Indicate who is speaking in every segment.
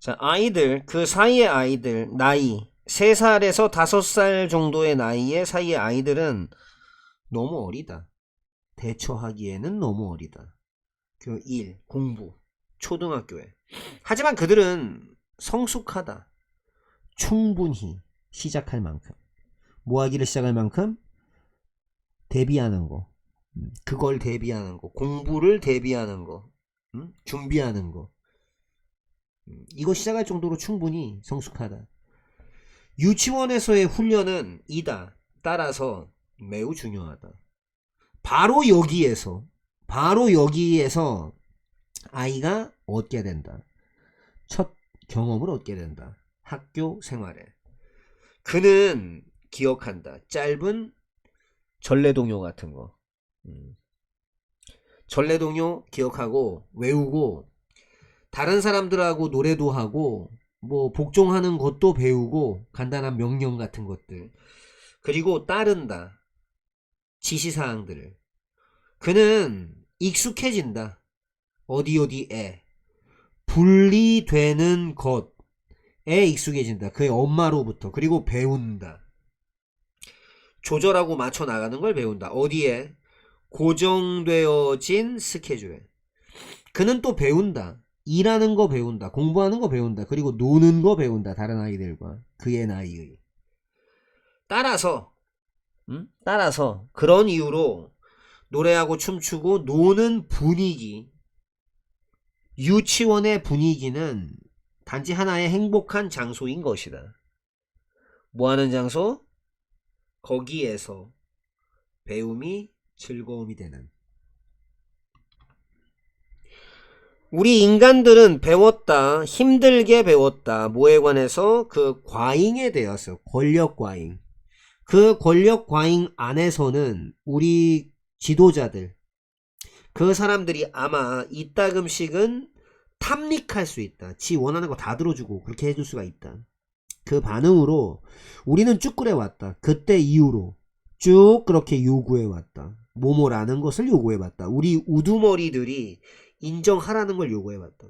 Speaker 1: 자, 아이들, 그 사이의 아이들, 나이, 3살에서 5살 정도의 나이의 사이의 아이들은 너무 어리다. 대처하기에는 너무 어리다. 그 일, 공부, 초등학교에. 하지만 그들은 성숙하다. 충분히 시작할 만큼. 뭐 하기를 시작할 만큼? 대비하는 거. 그걸 대비하는 거. 공부를 대비하는 거. 준비하는 거. 이거 시작할 정도로 충분히 성숙하다. 유치원에서의 훈련은 이다. 따라서 매우 중요하다. 바로 여기에서 아이가 얻게 된다. 첫 경험을 얻게 된다. 학교 생활에. 그는 기억한다. 짧은 전래동요 같은 거. 전래동요 기억하고 외우고 다른 사람들하고 노래도 하고 뭐 복종하는 것도 배우고 간단한 명령 같은 것들. 그리고 따른다. 지시사항들을. 그는 익숙해진다. 어디에 분리되는 것에 익숙해진다. 그의 엄마로부터. 그리고 배운다. 조절하고 맞춰 나가는 걸 배운다. 어디에? 고정되어진 스케줄에. 그는 또 배운다. 일하는 거 배운다. 공부하는 거 배운다. 그리고 노는 거 배운다. 다른 아이들과 그의 나이의. 따라서 그런 이유로 노래하고 춤추고 노는 분위기, 유치원의 분위기는 단지 하나의 행복한 장소인 것이다. 뭐하는 장소? 거기에서 배움이 즐거움이 되는. 우리 인간들은 배웠다. 힘들게 배웠다. 뭐에 관해서? 그 과잉에 대해서. 권력 과잉. 그 권력 과잉 안에서는 우리 지도자들, 그 사람들이 아마 이따금씩은 탐닉할 수 있다. 지 원하는 거 다 들어주고 그렇게 해줄 수가 있다. 그 반응으로 우리는 쭉 그래왔다. 그때 이후로 쭉 그렇게 요구해왔다. 뭐뭐라는 것을 요구해왔다. 우리 우두머리들이 인정하라는 걸 요구해왔다.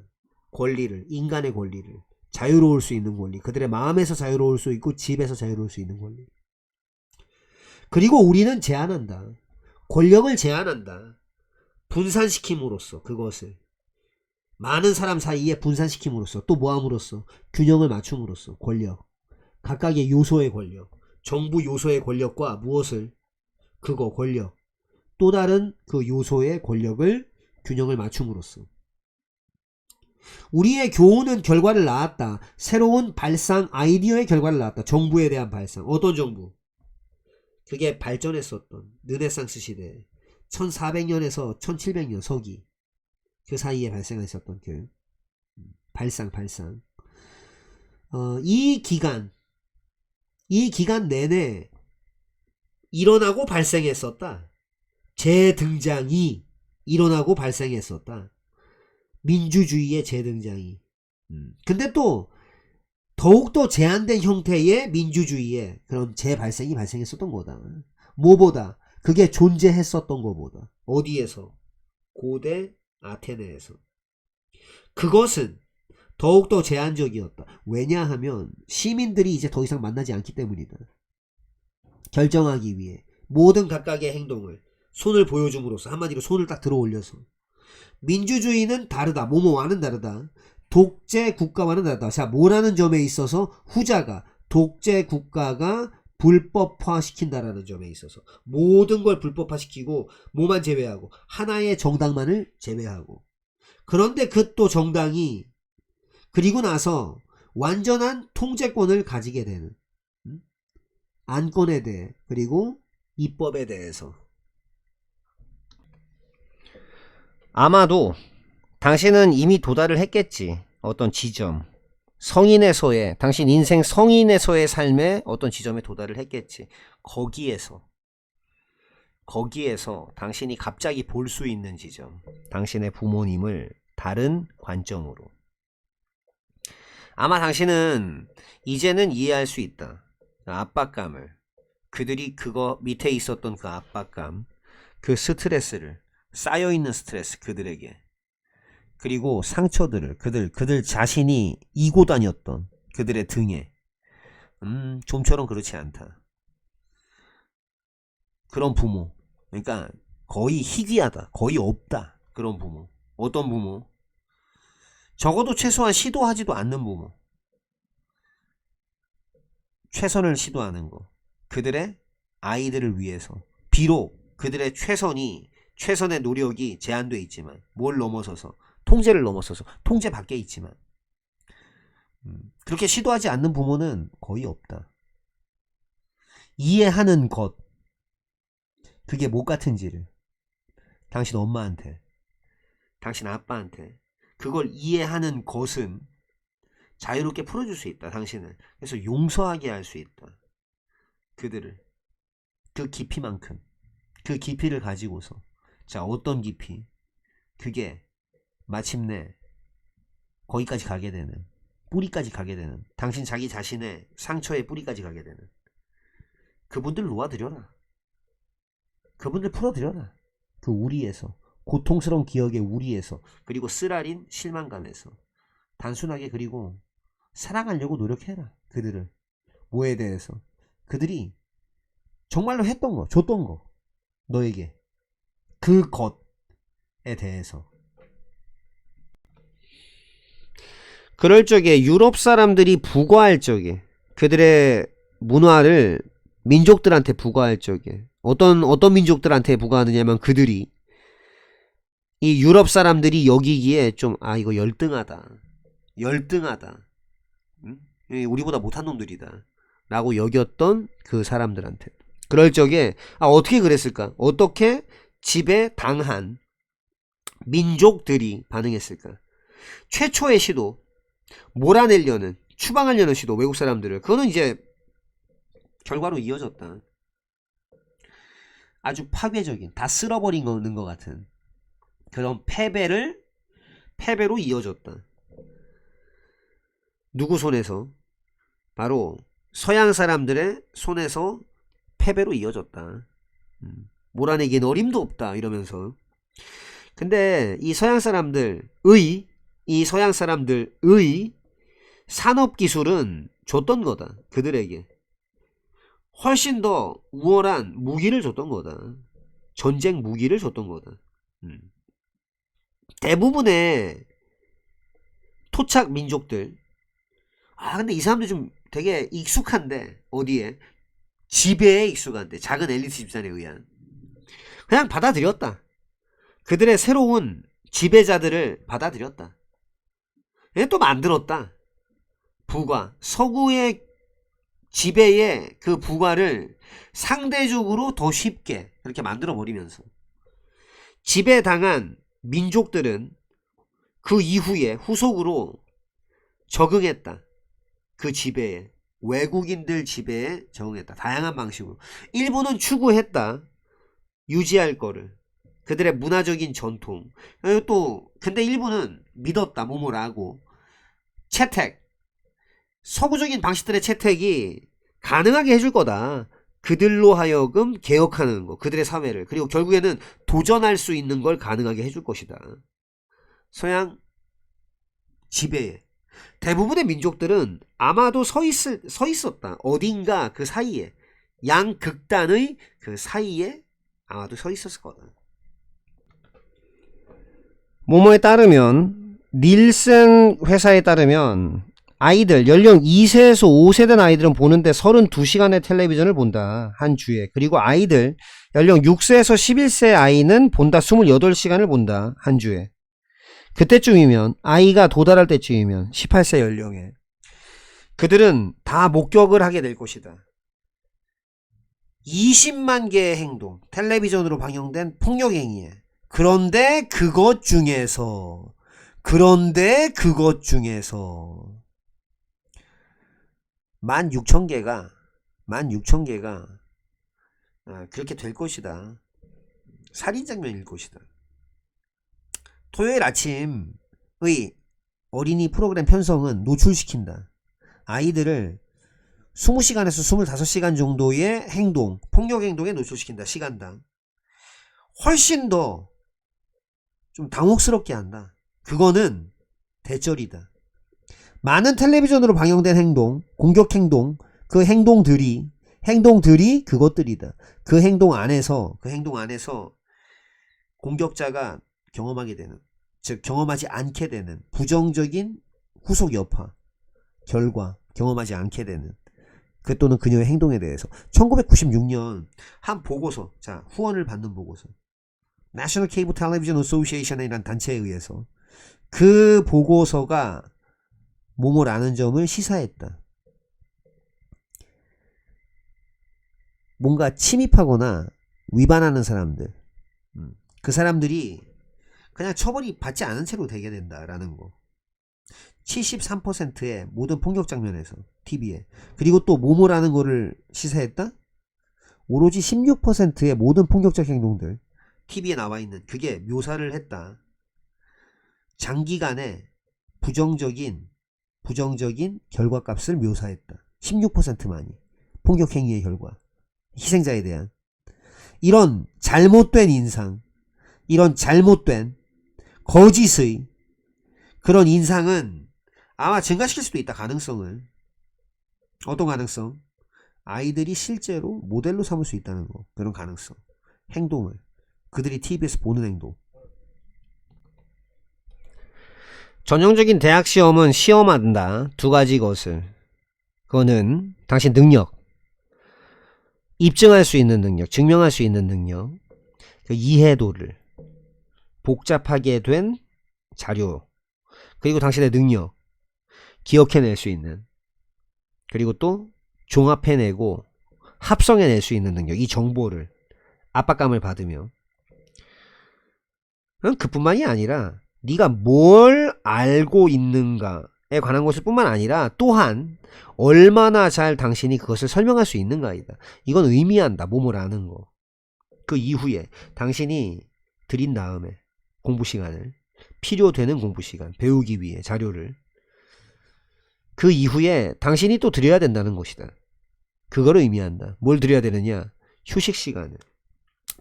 Speaker 1: 권리를, 인간의 권리를, 자유로울 수 있는 권리, 그들의 마음에서 자유로울 수 있고 집에서 자유로울 수 있는 권리. 그리고 우리는 제한한다. 권력을 제한한다. 분산시킴으로써 그것을 많은 사람 사이에 분산시킴으로써 또 뭐함으로써 균형을 맞춤으로써 권력, 각각의 요소의 권력, 정부 요소의 권력과 무엇을 그거 권력, 또 다른 그 요소의 권력을 균형을 맞춤으로써 우리의 교훈은 결과를 낳았다. 새로운 발상 아이디어의 결과를 낳았다. 정부에 대한 발상. 어떤 정부? 그게 발전했었던 르네상스 시대 1400년에서 1700년 서기 그 사이에 발생했었던 그 발상 이 기간 내내 일어나고 발생했었다. 재등장이 일어나고 발생했었다. 민주주의의 재등장이. 근데 또 더욱더 제한된 형태의 민주주의의 그런 재발생이 발생했었던 거다. 뭐보다? 그게 존재했었던 것보다. 어디에서? 고대 아테네에서. 그것은 더욱더 제한적이었다. 왜냐하면 시민들이 이제 더 이상 만나지 않기 때문이다. 결정하기 위해 모든 각각의 행동을 손을 보여줌으로써 한마디로 손을 딱 들어 올려서 민주주의는 다르다. 뭐뭐와는 다르다. 독재 국가와는 다르다. 자, 뭐라는 점에 있어서 후자가 독재 국가가 불법화시킨다라는 점에 있어서 모든 걸 불법화시키고 뭐만 제외하고 하나의 정당만을 제외하고 그런데 그 또 정당이 그리고 나서 완전한 통제권을 가지게 되는 안건에 대해 그리고 입법에 대해서 아마도 당신은 이미 도달을 했겠지. 어떤 지점. 당신 인생 성인에서의 삶의 어떤 지점에 도달을 했겠지. 거기에서 당신이 갑자기 볼 수 있는 지점. 당신의 부모님을 다른 관점으로. 아마 당신은 이제는 이해할 수 있다. 압박감을. 그들이 그거 밑에 있었던 그 압박감. 그 스트레스를. 쌓여있는 스트레스 그들에게. 그리고 상처들을 그들 자신이 이고 다녔던 그들의 등에 좀처럼 그렇지 않다. 그런 부모. 그러니까 거의 희귀하다. 거의 없다. 그런 부모. 어떤 부모? 적어도 최소한 시도하지도 않는 부모. 최선을 시도하는 거. 그들의 아이들을 위해서. 비록 그들의 최선의 노력이 제한되어 있지만, 뭘 넘어서서, 통제를 넘어서서, 통제 밖에 있지만, 그렇게 시도하지 않는 부모는 거의 없다. 이해하는 것. 그게 뭐 같은지를. 당신 엄마한테, 당신 아빠한테. 그걸 이해하는 것은 자유롭게 풀어줄 수 있다. 당신을. 그래서 용서하게 할 수 있다. 그들을. 그 깊이만큼. 그 깊이를 가지고서. 자, 어떤 깊이? 그게 마침내 거기까지 가게 되는, 뿌리까지 가게 되는, 당신 자기 자신의 상처의 뿌리까지 가게 되는, 그분들 놓아드려라. 그분들 풀어드려라. 그 우리에서, 고통스러운 기억의 우리에서, 그리고 쓰라린 실망감에서 단순하게, 그리고 사랑하려고 노력해라. 그들을. 뭐에 대해서? 그들이 정말로 했던 거, 줬던 거, 너에게 그 것에 대해서. 그럴 적에 유럽 사람들이 부과할 적에, 그들의 문화를 민족들한테 부과할 적에, 어떤 민족들한테 부과하느냐면, 그들이, 이 유럽 사람들이 여기기에 좀, 이거 열등하다. 응? 우리보다 못한 놈들이다. 라고 여겼던 그 사람들한테. 그럴 적에, 어떻게 그랬을까? 어떻게 지배당한 민족들이 반응했을까? 최초의 시도, 몰아내려는, 추방하려는 시도, 외국 사람들을. 그거는 이제 결과로 이어졌다. 아주 파괴적인, 다 쓸어버린 거는 것 같은 그런 패배로 이어졌다. 누구 손에서? 바로 서양 사람들의 손에서 패배로 이어졌다. 몰아내기엔 어림도 없다. 이러면서. 근데 이 서양 사람들의 산업기술은 줬던 거다. 그들에게. 훨씬 더 우월한 무기를 줬던 거다. 전쟁 무기를 줬던 거다. 대부분의 토착 민족들. 근데 이 사람들 좀 되게 익숙한데, 어디에? 지배에 익숙한데, 작은 엘리트 집단에 의한. 그냥 받아들였다. 그들의 새로운 지배자들을 받아들였다. 또 만들었다. 부가. 서구의 지배의 그 부가를 상대적으로 더 쉽게 그렇게 만들어버리면서, 지배당한 민족들은 그 이후에 후속으로 적응했다. 그 지배에, 외국인들 지배에 적응했다. 다양한 방식으로. 일부는 추구했다. 유지할 거를. 그들의 문화적인 전통. 또 근데 일부는 믿었다. 뭐뭐라고. 채택. 서구적인 방식들의 채택이 가능하게 해줄 거다. 그들로 하여금 개혁하는 거. 그들의 사회를. 그리고 결국에는 도전할 수 있는 걸 가능하게 해줄 것이다. 서양 지배에. 대부분의 민족들은 아마도 서 있었다. 어딘가 그 사이에. 양극단의 그 사이에 아마도 서 있었을 거다. 모모에 따르면, 닐센 회사에 따르면, 아이들 연령 2세에서 5세 된 아이들은 보는데 32시간의 텔레비전을 본다. 한 주에. 그리고 아이들 연령 6세에서 11세 아이는 본다. 28시간을 본다. 한 주에. 그때쯤이면, 아이가 도달할 때쯤이면 18세 연령에 그들은 다 목격을 하게 될 것이다. 20만 개의 행동, 텔레비전으로 방영된 폭력행위에. 그런데 그것 중에서 16,000개가 그렇게 될 것이다. 살인장면일 것이다. 토요일 아침의 어린이 프로그램 편성은 노출시킨다. 아이들을 20시간에서 25시간 정도의 행동, 폭력 행동에 노출시킨다. 시간당. 훨씬 더 좀 당혹스럽게 한다. 그거는 대절이다. 많은 텔레비전으로 방영된 행동, 공격 행동, 그 행동들이 그것들이다. 그 행동 안에서 공격자가 경험하게 되는, 즉 경험하지 않게 되는 부정적인 후속 여파, 결과, 경험하지 않게 되는 그 또는 그녀의 행동에 대해서 1996년 한 보고서, 자, 후원을 받는 보고서, National Cable Television Association이라는 단체에 의해서 그 보고서가 뭐뭐라는 점을 시사했다. 뭔가 침입하거나 위반하는 사람들, 그 사람들이 그냥 처벌이 받지 않은 채로 되게 된다라는 거. 73%의 모든 폭력 장면에서 TV에, 그리고 또 뭐뭐라는 거를 시사했다? 오로지 16%의 모든 폭력적 행동들 TV에 나와 있는 그게 묘사를 했다. 장기간의 부정적인 결과값을 묘사했다. 16%만이 폭력 행위의 결과, 희생자에 대한 이런 잘못된 인상, 이런 잘못된 거짓의 그런 인상은 아마 증가시킬 수도 있다. 가능성을. 어떤 가능성? 아이들이 실제로 모델로 삼을 수 있다는 거. 그런 가능성. 행동을. 그들이 TV에서 보는 행동. 전형적인 대학 시험은 시험한다. 두 가지 것을. 그거는 당신 능력, 입증할 수 있는 능력, 증명할 수 있는 능력, 그 이해도를, 복잡하게 된 자료, 그리고 당신의 능력, 기억해낼 수 있는, 그리고 또 종합해내고 합성해낼 수 있는 능력, 이 정보를 압박감을 받으며, 그뿐만이 아니라 네가 뭘 알고 있는가에 관한 것일 뿐만 아니라 또한 얼마나 잘 당신이 그것을 설명할 수 있는가이다. 이건 의미한다. 뭐뭐라는 거. 그 이후에 당신이 들인 다음에 공부 시간을, 필요되는 공부 시간, 배우기 위해 자료를, 그 이후에 당신이 또 드려야 된다는 것이다. 그거를 의미한다. 뭘 드려야 되느냐? 휴식 시간을,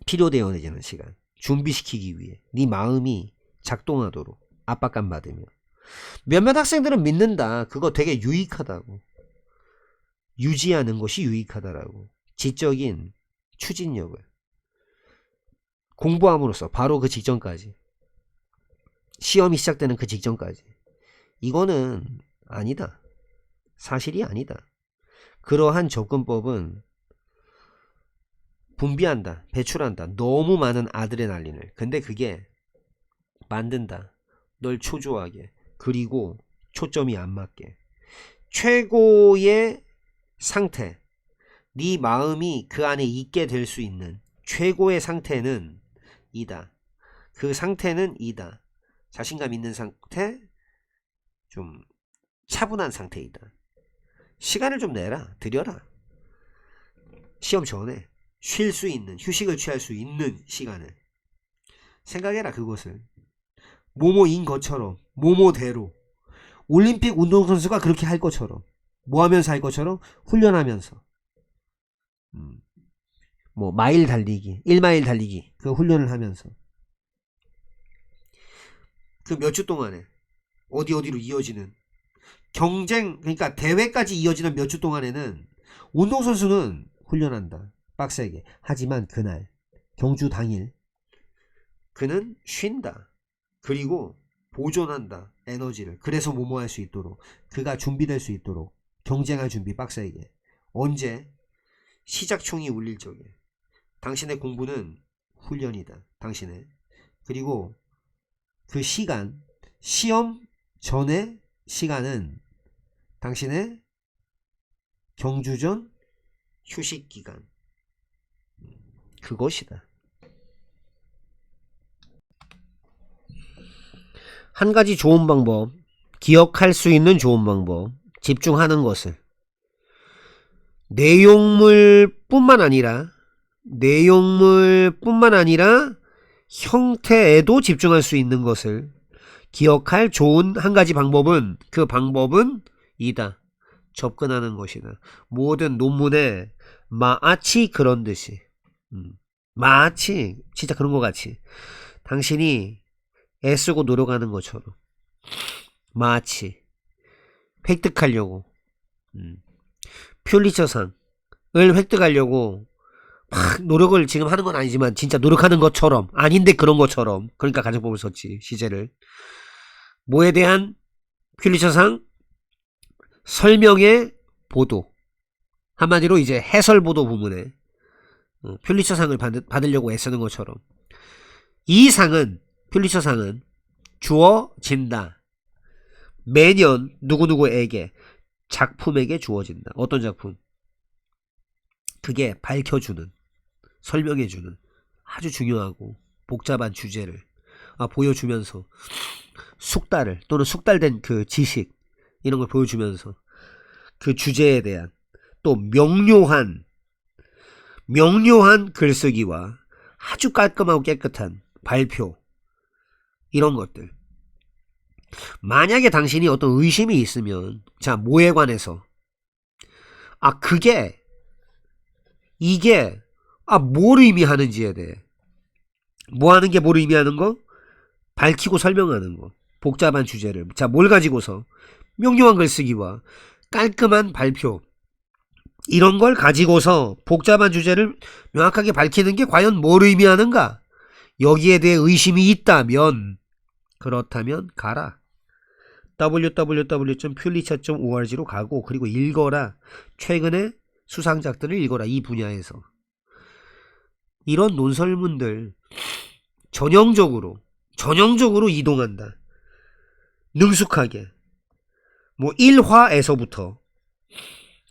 Speaker 1: 필요되어지는 시간, 준비시키기 위해 네 마음이 작동하도록 압박감 받으며. 몇몇 학생들은 믿는다. 그거 되게 유익하다고. 유지하는 것이 유익하다라고. 지적인 추진력을 공부함으로써 바로 그 직전까지, 시험이 시작되는 그 직전까지. 이거는 아니다. 사실이 아니다. 그러한 접근법은 분비한다, 배출한다. 너무 많은 아드레날린을. 근데 그게 만든다. 널 초조하게, 그리고 초점이 안 맞게. 최고의 상태, 네 마음이 그 안에 있게 될 수 있는 최고의 상태는 이다. 그 상태는 이다. 자신감 있는 상태, 좀 차분한 상태이다. 시간을 좀 내라. 들여라. 시험 전에 쉴 수 있는, 휴식을 취할 수 있는 시간을 생각해라. 그것을 모모인 것처럼, 모모대로, 올림픽 운동선수가 그렇게 할 것처럼, 뭐 하면서 할 것처럼? 훈련하면서. 뭐 마일 달리기, 1마일 달리기, 그 훈련을 하면서 그 몇 주 동안에 어디로 이어지는 경쟁, 그러니까 대회까지 이어지는 몇 주 동안에는 운동선수는 훈련한다. 빡세게. 하지만 그날, 경주 당일, 그는 쉰다. 그리고 보존한다. 에너지를. 그래서 뭐뭐 할 수 있도록, 그가 준비될 수 있도록 경쟁할 준비 빡세게. 언제? 시작총이 울릴 적에. 당신의 공부는 훈련이다. 당신의. 그리고 그 시간, 시험 전의 시간은 당신의 경주전 휴식 기간. 그것이다. 한 가지 좋은 방법, 기억할 수 있는 좋은 방법, 집중하는 것을. 내용물뿐만 아니라 형태에도 집중할 수 있는 것을 기억할 좋은 한 가지 방법은, 그 방법은 이다. 접근하는 것이다. 모든 논문에 마치 그런 듯이, 마치 진짜 그런 것 같이 당신이 애쓰고 노력하는 것처럼 마치 획득하려고 퓰리처상을 획득하려고 막 노력을 지금 하는 건 아니지만 진짜 노력하는 것처럼 아닌데 그런 것처럼 그러니까 가정법을 썼지 시제를 뭐에 대한 퓰리처상 설명의 보도 한마디로 이제 해설 보도 부분에 퓰리처상을 받으려고 애쓰는 것처럼 이 상은 퓰리처상은 주어진다. 매년 누구누구에게 작품에게 주어진다. 어떤 작품? 그게 밝혀주는 설명해주는 아주 중요하고 복잡한 주제를 보여주면서 숙달을 또는 숙달된 그 지식 이런 걸 보여주면서 그 주제에 대한 또 명료한 글쓰기와 아주 깔끔하고 깨끗한 발표 이런 것들 만약에 당신이 어떤 의심이 있으면 자 뭐에 관해서 그게 이게 뭘 의미하는지에 대해 뭐 하는 게 뭘 의미하는 거? 밝히고 설명하는 거 복잡한 주제를 자 뭘 가지고서 명료한 글쓰기와 깔끔한 발표 이런 걸 가지고서 복잡한 주제를 명확하게 밝히는 게 과연 뭘 의미하는가? 여기에 대해 의심이 있다면 그렇다면 가라. www.pulitzer.org로 가고 그리고 읽어라. 최근에 수상작들을 읽어라. 이 분야에서. 이런 논설문들 전형적으로 이동한다. 능숙하게. 뭐 1화에서부터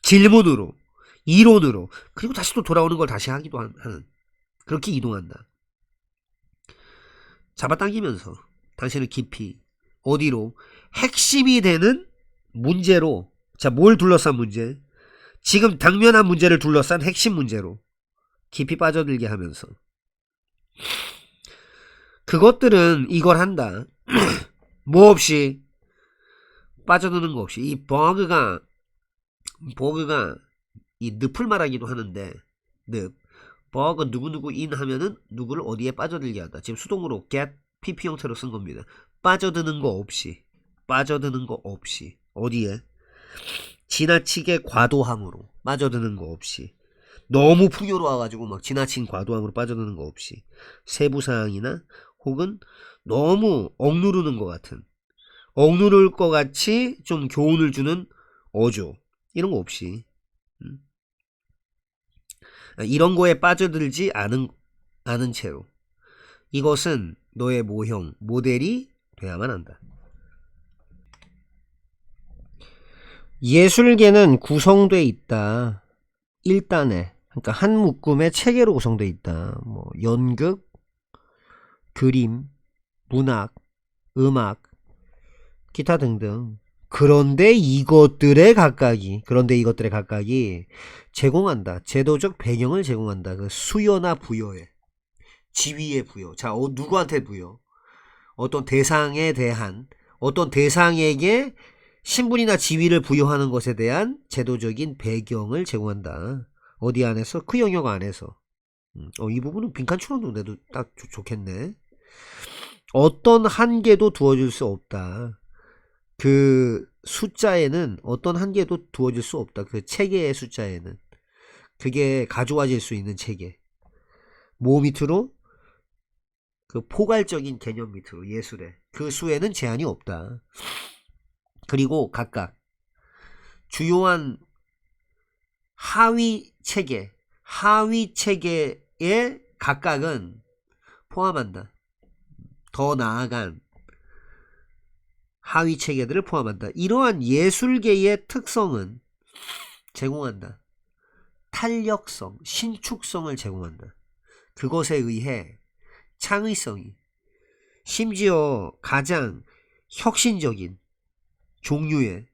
Speaker 1: 질문으로 이론으로 그리고 다시 또 돌아오는 걸 다시 하기도 하는 그렇게 이동한다. 잡아당기면서 당신은 깊이 어디로 핵심이 되는 문제로 자 뭘 둘러싼 문제 지금 당면한 문제를 둘러싼 핵심 문제로 깊이 빠져들게 하면서 그것들은 이걸 한다. 뭐 없이 빠져드는 거 없이 이 버그가 이 늪을 말하기도 하는데 버그 누구누구 인 하면은 누구를 어디에 빠져들게 한다. 지금 수동으로 get pp 형태로 쓴 겁니다. 빠져드는 거 없이 어디에 지나치게 과도함으로 빠져드는 거 없이 너무 풍요로워가지고 막 지나친 과도함으로 빠져드는 거 없이 세부사항이나 혹은 너무 억누르는 것 같은 억누를 것 같이 좀 교훈을 주는 어조 이런 거 없이 이런 거에 빠져들지 않은 채로 이것은 너의 모형 모델이 돼야만 한다. 예술계는 구성돼 있다. 1단에 그러니까 한 묶음의 체계로 구성돼 있다. 뭐 연극, 그림, 문학, 음악, 기타 등등. 그런데 이것들의 각각이 제공한다. 제도적 배경을 제공한다. 그 수요나 부여에 지위의 부여. 자, 누구한테 부여? 어떤 대상에 대한 어떤 대상에게 신분이나 지위를 부여하는 것에 대한 제도적인 배경을 제공한다. 어디 안에서? 그 영역 안에서. 이 부분은 빈칸 추론도 내도 딱 좋겠네. 어떤 한계도 두어줄 수 없다. 그 숫자에는 어떤 한계도 두어질 수 없다. 그 체계의 숫자에는. 그게 가져와질 수 있는 체계. 뭐 밑으로? 그 포괄적인 개념 밑으로 예술에. 그 수에는 제한이 없다. 그리고 각각 주요한 하위 체계의 각각은 포함한다. 더 나아간 하위 체계들을 포함한다. 이러한 예술계의 특성은 제공한다. 탄력성, 신축성을 제공한다. 그것에 의해 창의성이 심지어 가장 혁신적인 종류의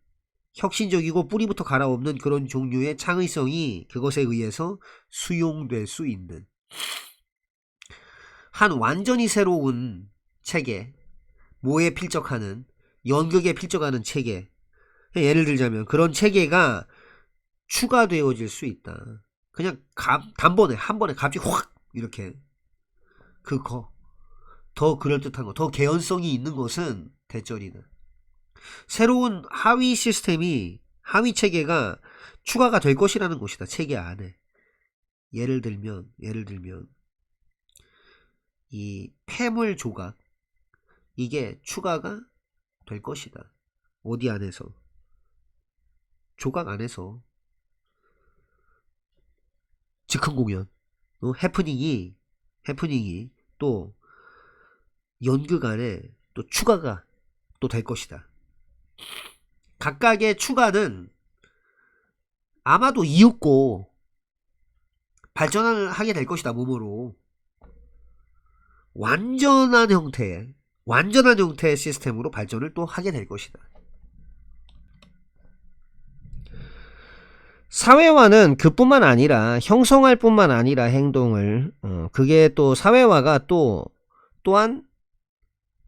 Speaker 1: 혁신적이고 뿌리부터 갈아엎는 그런 종류의 창의성이 그것에 의해서 수용될 수 있는 한 완전히 새로운 체계, 뭐에 필적하는 연극에 필적하는 체계, 예를 들자면 그런 체계가 추가되어질 수 있다. 그냥 한 번에 갑자기 확 이렇게 그거 더 그럴듯한 거, 더 개연성이 있는 것은 대절이다. 새로운 하위 시스템이, 하위 체계가 추가가 될 것이라는 것이다. 체계 안에. 예를 들면 이 폐물 조각, 이게 추가가 될 것이다. 어디 안에서? 조각 안에서. 즉흥 공연, 해프닝이 또 연극 안에 또 추가가 또 될 것이다. 각각의 추가는 아마도 이윽고 발전을 하게 될 것이다. 몸으로 완전한 형태의 시스템으로 발전을 또 하게 될 것이다. 사회화는 그뿐만 아니라, 형성할 뿐만 아니라 행동을, 그게 또 사회화가 또한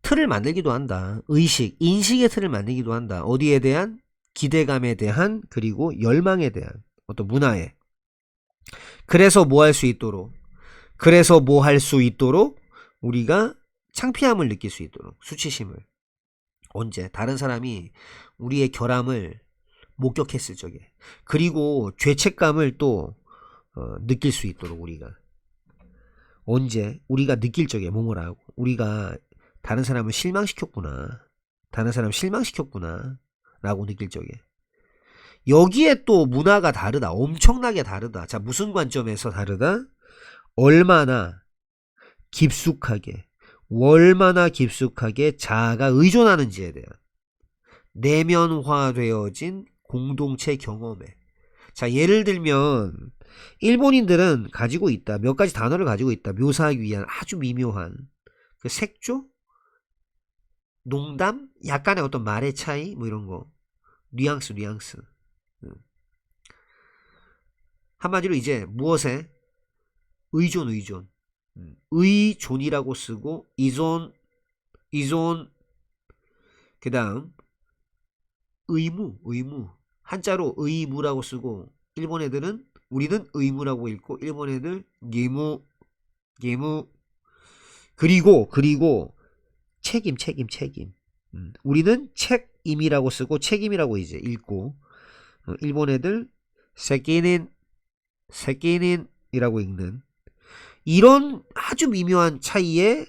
Speaker 1: 틀을 만들기도 한다. 인식의 틀을 만들기도 한다. 어디에 대한? 기대감에 대한, 그리고 열망에 대한, 어떤 문화에. 그래서 뭐 할 수 있도록 우리가 창피함을 느낄 수 있도록, 수치심을. 언제? 다른 사람이 우리의 결함을 목격했을 적에. 그리고 죄책감을 또 느낄 수 있도록 우리가. 언제? 우리가 느낄 적에 몸을 하고, 우리가 다른 사람을 실망시켰구나 라고 느낄 적에. 여기에 또 문화가 다르다. 엄청나게 다르다. 자, 무슨 관점에서 다르다? 얼마나 깊숙하게 자아가 의존하는지에 대한 내면화되어진 공동체 경험에. 자, 예를 들면 일본인들은 가지고 있다. 몇 가지 단어를 가지고 있다. 묘사하기 위한 아주 미묘한 그 색조, 농담, 약간의 어떤 말의 차이, 뭐 이런 거, 뉘앙스. 한마디로 이제 무엇에? 의존. 의존이라고 쓰고, 이존, 그 다음 의무. 한자로 의무라고 쓰고, 일본 애들은, 우리는 의무라고 읽고, 일본 애들 예무. 그리고 책임. 우리는 책임이라고 쓰고 책임이라고 이제 읽고, 일본 애들 세끼닌이라고 읽는, 이런 아주 미묘한 차이의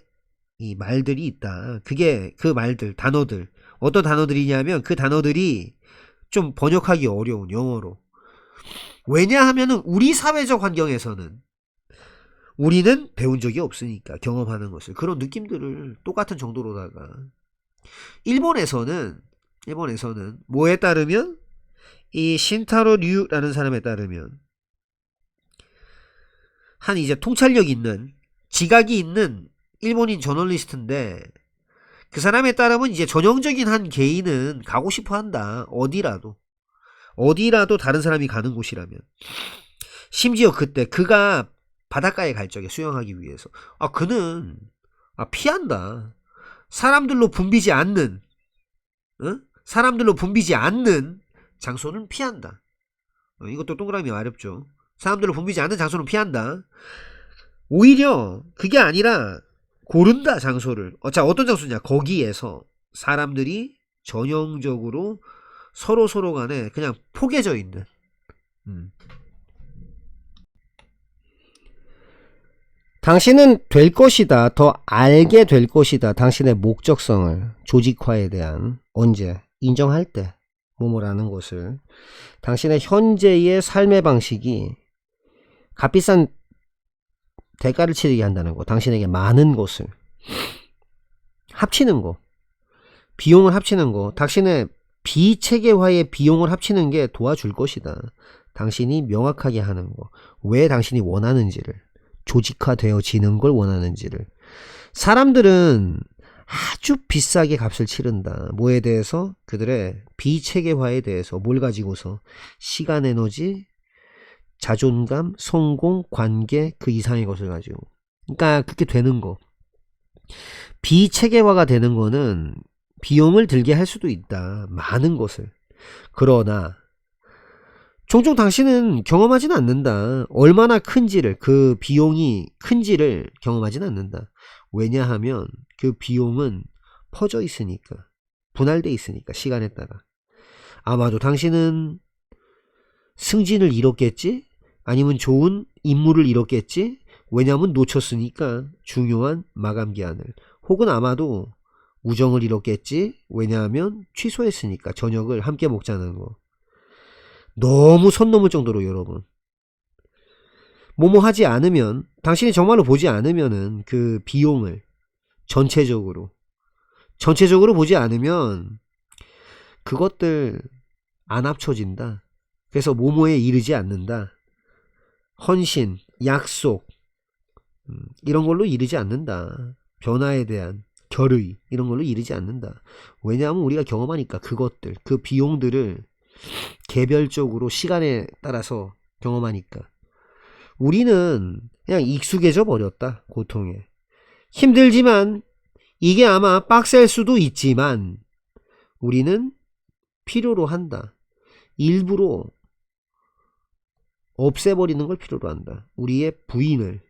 Speaker 1: 이 말들이 있다. 그게 그 말들, 단어들. 어떤 단어들이냐면 그 단어들이 좀 번역하기 어려운 영어로. 왜냐하면은 우리 사회적 환경에서는 우리는 배운 적이 없으니까, 경험하는 것을, 그런 느낌들을 똑같은 정도로다가. 일본에서는 뭐에 따르면, 이 신타로 류라는 사람에 따르면, 한 이제 통찰력 있는, 지각이 있는 일본인 저널리스트인데, 그 사람에 따르면 이제 전형적인 한 개인은 가고 싶어 한다. 어디라도 다른 사람이 가는 곳이라면. 심지어 그때 그가 바닷가에 갈 적에 수영하기 위해서, 그는 피한다. 사람들로 붐비지 않는 장소는 피한다. 이것도 동그라미 어렵죠. 사람들로 붐비지 않는 장소는 피한다. 오히려 그게 아니라 고른다, 장소를. 자, 어떤 장소냐? 거기에서 사람들이 전형적으로 서로 간에 그냥 포개져 있는, 당신은 될 것이다. 더 알게 될 것이다. 당신의 목적성을, 조직화에 대한. 언제? 인정할 때. 뭐뭐라는 것을. 당신의 현재의 삶의 방식이 값비싼 대가를 치르게 한다는 거. 당신에게 많은 것을 합치는 거. 비용을 합치는 거. 당신의 비체계화의 비용을 합치는 게 도와줄 것이다. 당신이 명확하게 하는 거. 왜 당신이 원하는지를, 조직화되어지는 걸 원하는지를. 사람들은 아주 비싸게 값을 치른다. 뭐에 대해서? 그들의 비체계화에 대해서. 뭘 가지고서? 시간, 에너지, 자존감, 성공, 관계, 그 이상의 것을 가지고. 그러니까 그렇게 되는 거. 비체계화가 되는 거는 비용을 들게 할 수도 있다. 많은 것을. 그러나 종종 당신은 경험하지는 않는다. 얼마나 큰지를, 그 비용이 큰지를 경험하지는 않는다. 왜냐하면 그 비용은 퍼져 있으니까, 분할돼 있으니까, 시간에 따라. 아마도 당신은 승진을 잃었겠지? 아니면 좋은 임무를 잃었겠지? 왜냐하면 놓쳤으니까, 중요한 마감 기한을. 혹은 아마도 우정을 잃었겠지? 왜냐하면 취소했으니까, 저녁을 함께 먹자는 거. 너무 선 넘을 정도로 여러분. 뭐뭐 하지 않으면, 당신이 정말로 보지 않으면은 그 비용을 전체적으로 보지 않으면 그것들 안 합쳐진다. 그래서 뭐뭐에 이르지 않는다. 헌신, 약속, 이런 걸로 이르지 않는다. 변화에 대한 결의, 이런 걸로 이르지 않는다. 왜냐하면 우리가 경험하니까 그것들, 그 비용들을 개별적으로 시간에 따라서 경험하니까. 우리는 그냥 익숙해져 버렸다. 고통에. 힘들지만 이게 아마 빡셀 수도 있지만 우리는 필요로 한다. 일부러 없애버리는 걸 필요로 한다. 우리의 부인을,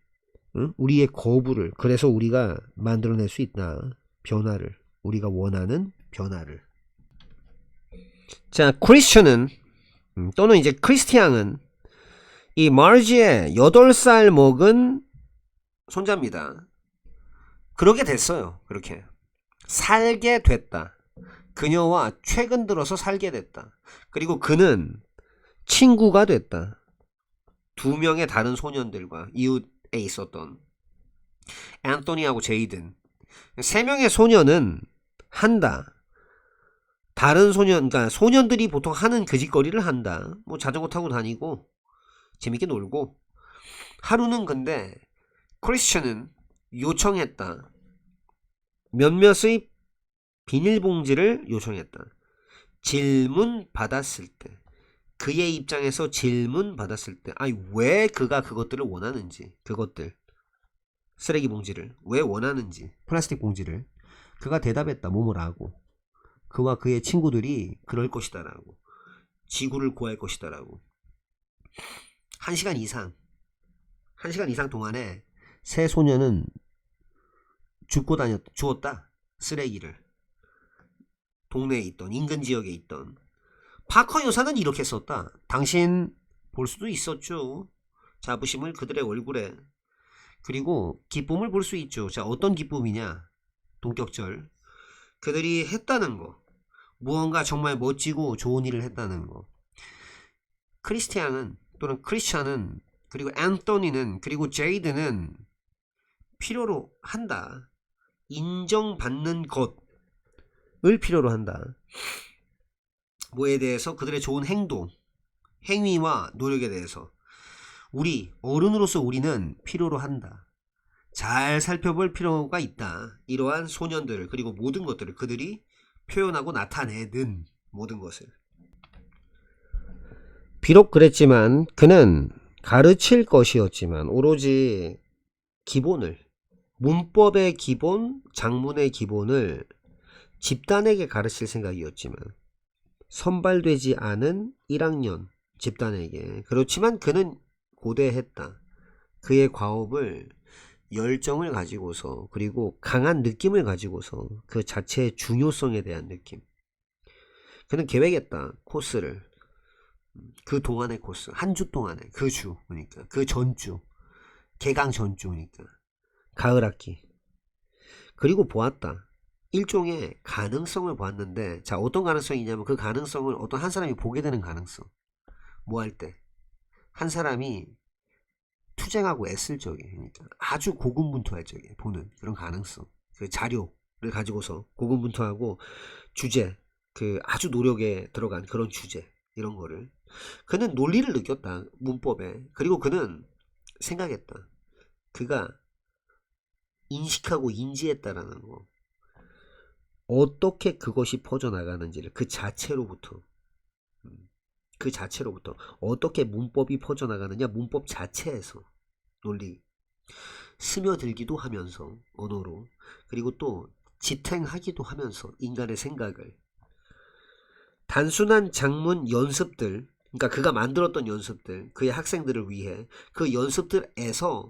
Speaker 1: 우리의 거부를. 그래서 우리가 만들어낼 수 있다. 변화를. 우리가 원하는 변화를. 자, 크리스천은 또는 이제 크리스티앙은 이 마르지의 8살 먹은 손자입니다. 그러게 됐어요. 그렇게 살게 됐다. 그녀와 최근 들어서 살게 됐다. 그리고 그는 친구가 됐다. 2명의 다른 소년들과 이웃에 있었던 앤토니하고 제이든. 3명의 소년은 한다. 다른 소년, 그러니까 소년들이 보통 하는 그 짓거리를 한다. 뭐 자전거 타고 다니고 재밌게 놀고. 하루는 근데 크리스천은 요청했다. 몇몇의 비닐봉지를 요청했다. 질문 받았을 때, 그의 입장에서 질문 받았을 때, 아니 왜 그가 그것들을 원하는지, 그것들 쓰레기 봉지를 왜 원하는지, 플라스틱 봉지를. 그가 대답했다. 뭐뭐라고. 그와 그의 친구들이 그럴 것이다라고. 지구를 구할 것이다라고. 1시간 이상 동안에 세 소년은 주웠다. 쓰레기를. 동네에 있던, 인근 지역에 있던. 파커 여사는 이렇게 썼다. 당신 볼 수도 있었죠. 자부심을 그들의 얼굴에. 그리고 기쁨을 볼 수 있죠. 자, 어떤 기쁨이냐. 동격절. 그들이 했다는 거. 무언가 정말 멋지고 좋은 일을 했다는 거. 크리스티안은, 또는 크리스찬은, 그리고 앤토니는, 그리고 제이드는 필요로 한다. 인정받는 것을 필요로 한다. 뭐에 대해서? 그들의 좋은 행동, 행위와 노력에 대해서. 우리 어른으로서 우리는 필요로 한다. 잘 살펴볼 필요가 있다. 이러한 소년들을, 그리고 모든 것들을 그들이 표현하고 나타내는 모든 것을. 비록 그랬지만 그는 가르칠 것이었지만 오로지 기본을, 문법의 기본, 작문의 기본을 집단에게 가르칠 생각이었지만, 선발되지 않은 1학년 집단에게. 그렇지만 그는 고대했다. 그의 과업을 열정을 가지고서, 그리고 강한 느낌을 가지고서, 그 자체의 중요성에 대한 느낌. 그는 계획했다. 코스를. 그 동안의 코스. 한 주 동안에. 그 주. 그러니까 그 전주. 개강 전주니까. 가을 학기. 그리고 보았다. 일종의 가능성을 보았는데, 자, 어떤 가능성이냐면 그 가능성을 어떤 한 사람이 보게 되는 가능성. 뭐 할 때? 한 사람이 투쟁하고 애쓸 적에, 그러니까 아주 고군분투할 적에 보는 그런 가능성. 그 자료를 가지고서 고군분투하고 주제, 그 아주 노력에 들어간 그런 주제, 이런 거를. 그는 논리를 느꼈다. 문법에. 그리고 그는 생각했다. 그가 인식하고 인지했다라는 거. 어떻게 그것이 퍼져나가는지를 그 자체로부터 어떻게 문법이 퍼져나가느냐. 문법 자체에서 논리 스며들기도 하면서 언어로, 그리고 또 지탱하기도 하면서 인간의 생각을. 단순한 작문 연습들, 그러니까 그가 만들었던 연습들, 그의 학생들을 위해 그 연습들에서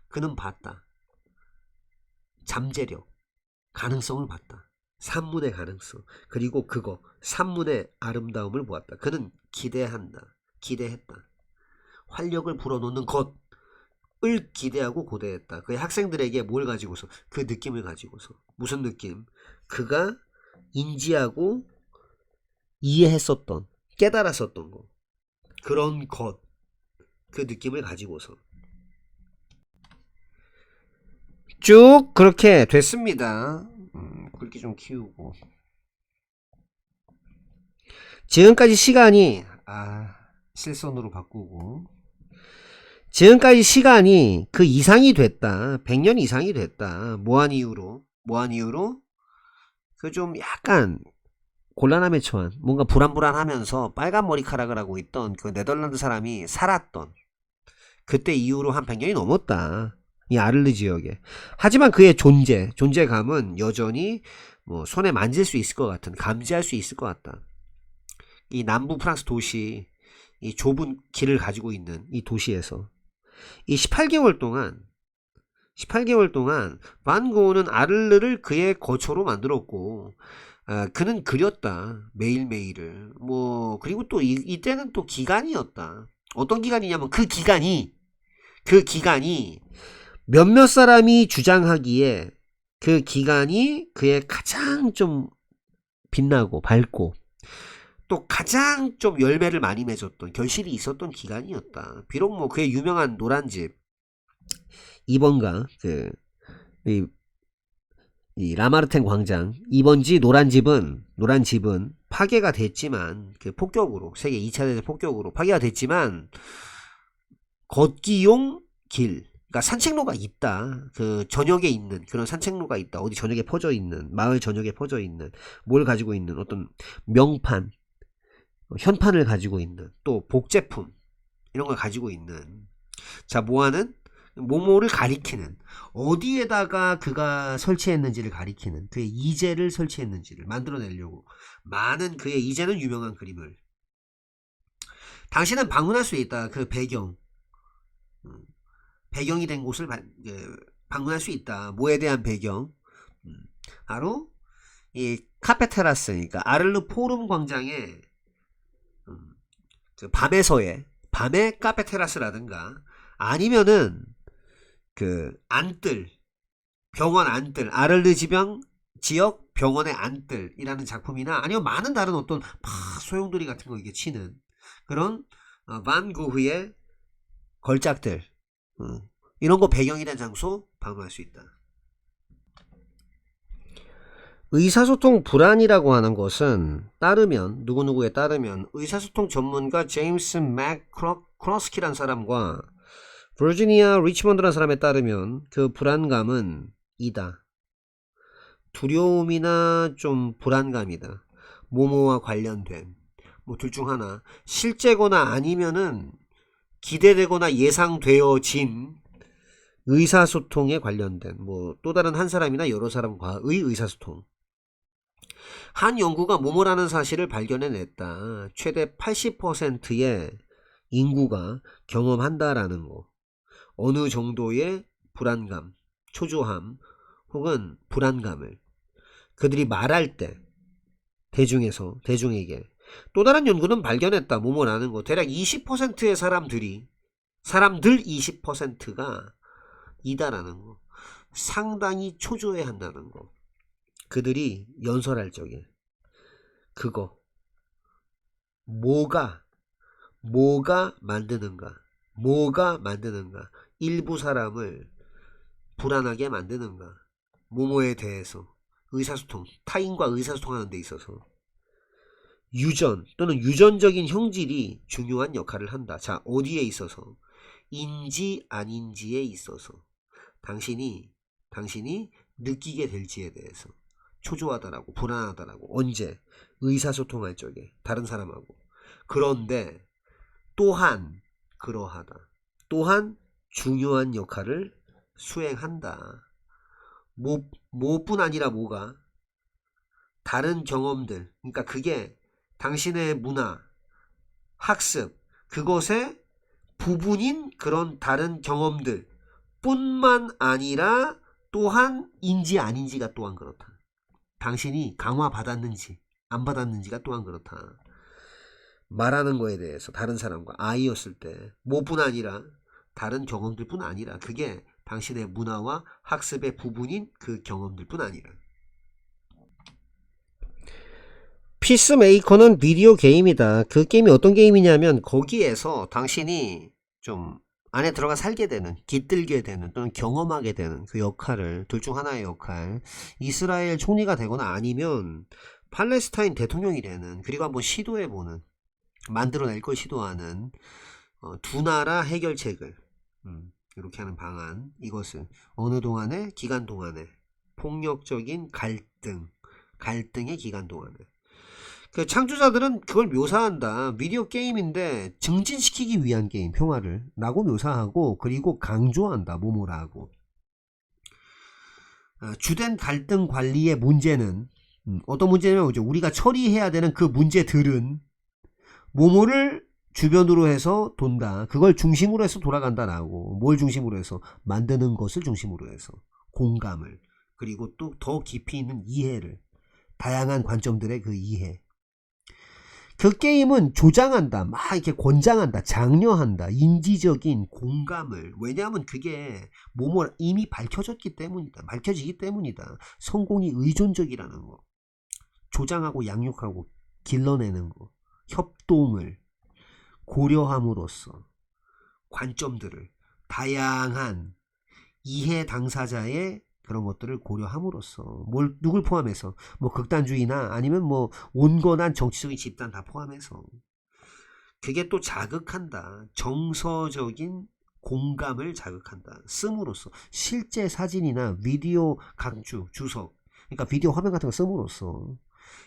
Speaker 1: 그는 봤다. 잠재력, 가능성을 봤다. 산문의 가능성, 그리고 그거 산문의 아름다움을 보았다. 그는 기대했다. 활력을 불어넣는 것을 기대하고 고대했다. 그의 학생들에게 뭘 가지고서? 그 느낌을 가지고서. 무슨 느낌? 그가 인지하고 이해했었던, 깨달았었던 거, 그런 것, 그 느낌을 가지고서 쭉 그렇게 됐습니다. 글귀 좀 키우고. 지금까지 시간이 실선으로 바꾸고, 지금까지 시간이 그 이상이 됐다. 100년 이상이 됐다. 뭐한 이유로? 그 좀 약간 곤란함에 처한, 뭔가 불안불안하면서 빨간 머리카락을 하고 있던 그 네덜란드 사람이 살았던 그때 이후로 한 100년이 넘었다. 이 아를르 지역에. 하지만 그의 존재감은 여전히 뭐 손에 만질 수 있을 것 같은, 감지할 수 있을 것 같다. 이 남부 프랑스 도시, 이 좁은 길을 가지고 있는 이 도시에서 이 18개월 동안 반 고흐는 아를르를 그의 거처로 만들었고, 그는 그렸다. 매일매일을. 뭐 그리고 또 이때는 또 기간이었다. 어떤 기간이냐면 그 기간이 몇몇 사람이 주장하기에 그 기간이 그의 가장 좀 빛나고 밝고 또 가장 좀 열매를 많이 맺었던, 결실이 있었던 기간이었다. 비록 뭐 그의 유명한 노란집 2번가 이 라마르텐 광장 2번지 노란집은 파괴가 됐지만, 그 폭격으로, 세계 2차 대전 폭격으로 파괴가 됐지만 걷기용 길, 그러니까 산책로가 있다. 그 전역에 있는 그런 산책로가 있다. 어디 전역에 퍼져 있는, 마을 전역에 퍼져 있는, 뭘 가지고 있는 어떤 명판, 현판을 가지고 있는, 또 복제품 이런 걸 가지고 있는, 자 뭐하는, 모모를 가리키는, 어디에다가 그가 설치했는지를 가리키는, 그의 이제를 설치했는지를 만들어내려고 많은 그의 이제는 유명한 그림을 당신은 방문할 수 있다. 그 배경이 된 곳을 방문할 수 있다. 뭐에 대한 배경? 바로 이 카페테라스, 그러니까 아를르 포rum 광장에 밤의 카페테라스라든가, 아니면은 그 병원 안뜰, 아를르 지역 병원의 안뜰이라는 작품이나, 아니면 많은 다른 어떤 소용돌이 같은 거 이게 치는 그런 반 고흐의 걸작들, 이런 거 배경이 된 장소 방문할 수 있다. 의사소통 불안이라고 하는 것은 누구누구에 따르면 의사소통 전문가 제임스 맥크로스키라는 사람과 버지니아 리치먼드라는 사람에 따르면 그 불안감은 두려움이나 좀 불안감이다. 모모와 관련된 뭐 둘 중 하나, 실제거나 아니면은 기대되거나 예상되어진 의사소통에 관련된 뭐 또 다른 한 사람이나 여러 사람과의 의사소통. 한 연구가 모모라는 사실을 발견해냈다. 최대 80%의 인구가 경험한다라는 거. 어느 정도의 불안감, 초조함 혹은 불안감을 그들이 말할 때 대중에게. 또 다른 연구는 발견했다. 모모라는 거. 대략 20%의 사람들 20%가 이다라는 거. 상당히 초조해한다는 거. 그들이 연설할 적에 그거 뭐가 만드는가, 일부 사람을 불안하게 만드는가, 모모에 대해서 타인과 의사소통하는 데 있어서 유전 또는 유전적인 형질이 중요한 역할을 한다. 자, 어디에 있어서? 인지 아닌지에 있어서 당신이 느끼게 될지에 대해서 초조하다라고, 불안하다라고. 언제? 의사소통할 적에 다른 사람하고. 그런데 또한 그러하다. 또한 중요한 역할을 수행한다. 뭐뿐 아니라 뭐가? 다른 경험들. 그러니까 그게 당신의 문화, 학습, 그것의 부분인 그런 다른 경험들 뿐만 아니라 또한 인지 아닌지가 또한 그렇다. 당신이 강화 받았는지 안 받았는지가 또한 그렇다. 말하는 거에 대해서 다른 사람과 아이였을 때 뭐뿐 아니라 다른 경험들뿐 아니라 그게 당신의 문화와 학습의 부분인 그 경험들뿐 아니라. 피스메이커는 비디오 게임이다. 그 게임이 어떤 게임이냐면 거기에서 당신이 좀 안에 들어가 살게 되는, 깃들게 되는 또는 경험하게 되는 그 역할을, 둘 중 하나의 역할, 이스라엘 총리가 되거나 아니면 팔레스타인 대통령이 되는, 그리고 한번 시도해보는, 만들어낼 걸 시도하는 두 나라 해결책을 이렇게 하는 방안, 이것을 어느 동안에, 기간 동안에 폭력적인 갈등의 기간 동안에 그 창조자들은 그걸 묘사한다. 비디오 게임인데 증진시키기 위한 게임, 평화를 라고 묘사하고, 그리고 강조한다. 뭐뭐라고. 주된 갈등 관리의 문제는 어떤 문제냐면 이제 우리가 처리해야 되는 그 문제들은 뭐뭐를 주변으로 해서 돈다. 그걸 중심으로 해서 돌아간다라고. 뭘 중심으로 해서? 만드는 것을 중심으로 해서 공감을, 그리고 또 더 깊이 있는 이해를, 다양한 관점들의 그 이해. 그 게임은 조장한다. 막 이렇게 권장한다. 장려한다. 인지적인 공감을. 왜냐하면 그게 뭐뭐 이미 밝혀졌기 때문이다. 밝혀지기 때문이다. 성공이 의존적이라는 거. 조장하고 양육하고 길러내는 거. 협동을 고려함으로써 관점들을, 다양한 이해 당사자의 그런 것들을 고려함으로써, 누굴 포함해서 뭐 극단주의나 아니면 뭐 온건한 정치적인 집단 다 포함해서 그게 또 자극한다. 정서적인 공감을 자극한다. 씀으로써 실제 사진이나 비디오 강추 주석, 그러니까 비디오 화면 같은 거 씀으로써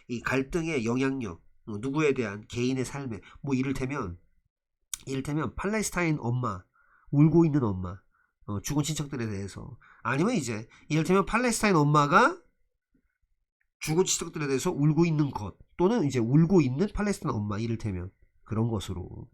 Speaker 1: 이 갈등의 영향력, 누구에 대한 개인의 삶에, 뭐 이를테면 팔레스타인 엄마, 울고 있는 엄마, 죽은 친척들에 대해서, 아니면 이제 이를테면 팔레스타인 엄마가 죽은 친척들에 대해서 울고 있는 것, 또는 이제 울고 있는 팔레스타인 엄마, 이를테면 그런 것으로